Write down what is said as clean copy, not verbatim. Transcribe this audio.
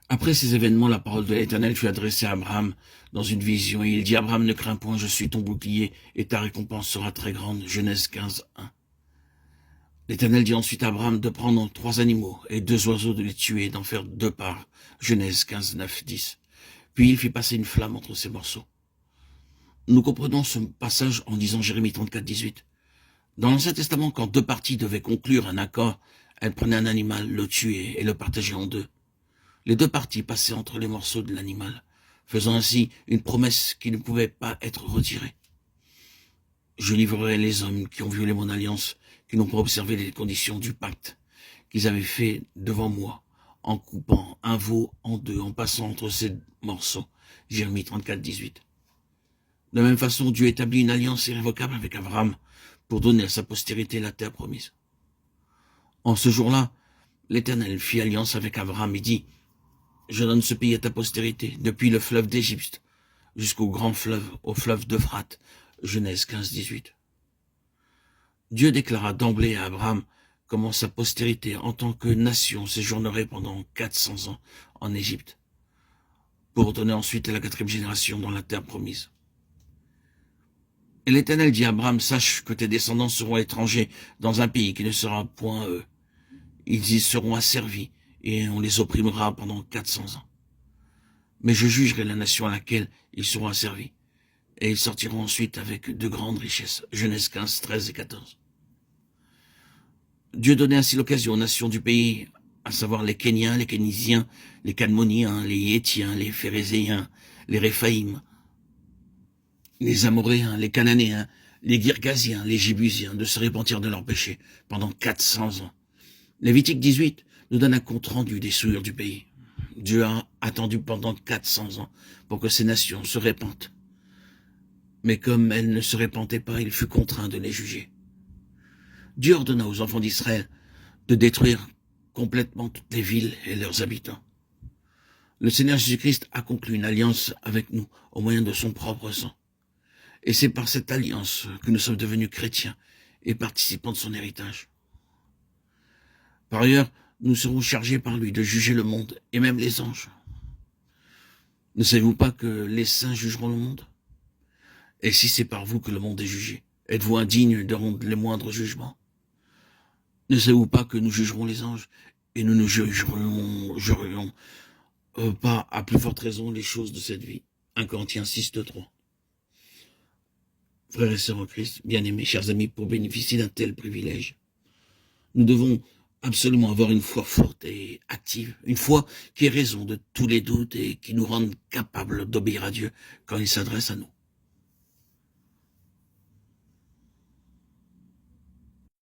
Après ces événements, la parole de l'Éternel fut adressée à Abraham dans une vision, et il dit, Abraham, ne crains point, je suis ton bouclier, et ta récompense sera très grande. Genèse 15, 1. L'Éternel dit ensuite à Abraham de prendre 3 animaux et 2 oiseaux, de les tuer et d'en faire 2 parts. Genèse 15, 9, 10. Puis il fit passer une flamme entre ces morceaux. Nous comprenons ce passage en lisant Jérémie 34, 18. Dans l'Ancien Testament, quand 2 parties devaient conclure un accord, elles prenaient un animal, le tuaient et le partageaient en 2. Les 2 parties passaient entre les morceaux de l'animal, faisant ainsi une promesse qui ne pouvait pas être retirée. Je livrerai les hommes qui ont violé mon alliance, qui n'ont pas observé les conditions du pacte qu'ils avaient fait devant moi, en coupant un veau en 2, en passant entre ces morceaux. Jérémie 34, 18. De la même façon, Dieu établit une alliance irrévocable avec Abraham pour donner à sa postérité la terre promise. En ce jour-là, l'Éternel fit alliance avec Abraham et dit, « Je donne ce pays à ta postérité, depuis le fleuve d'Égypte jusqu'au grand fleuve, au fleuve d'Euphrate. » Genèse 15, 18. Dieu déclara d'emblée à Abraham comment sa postérité en tant que nation séjournerait pendant 400 ans en Égypte, pour retourner ensuite à la 4e génération dans la terre promise. Et l'Éternel dit à Abraham, sache que tes descendants seront étrangers dans un pays qui ne sera point eux. Ils y seront asservis et on les opprimera pendant 400 ans. Mais je jugerai la nation à laquelle ils seront asservis. Et ils sortiront ensuite avec de grandes richesses. Genèse 15, 13 et 14. Dieu donnait ainsi l'occasion aux nations du pays, à savoir les Kéniens, les Kénisiens, les Cadmoniens, les Hétiens, les Phérézéens, les Réphaïm, les Amoréens, les Cananéens, les Girgasiens, les Jébusiens, de se repentir de leurs péchés pendant 400 ans. Lévitique 18 nous donne un compte-rendu des souillures du pays. Dieu a attendu pendant 400 ans pour que ces nations se repentent. Mais comme elles ne se repentaient pas, il fut contraint de les juger. Dieu ordonna aux enfants d'Israël de détruire complètement toutes les villes et leurs habitants. Le Seigneur Jésus-Christ a conclu une alliance avec nous au moyen de son propre sang. Et c'est par cette alliance que nous sommes devenus chrétiens et participants de son héritage. Par ailleurs, nous serons chargés par lui de juger le monde et même les anges. Ne savez-vous pas que les saints jugeront le monde? Et si c'est par vous que le monde est jugé, êtes-vous indigne de rendre les moindres jugements? Ne savez-vous pas que nous jugerons les anges et nous ne jugerions pas à plus forte raison les choses de cette vie? 1 Corinthiens 6, 2, 3. Frères et sœurs en Christ, bien-aimés, chers amis, pour bénéficier d'un tel privilège, nous devons absolument avoir une foi forte et active, une foi qui ait raison de tous les doutes et qui nous rende capables d'obéir à Dieu quand il s'adresse à nous.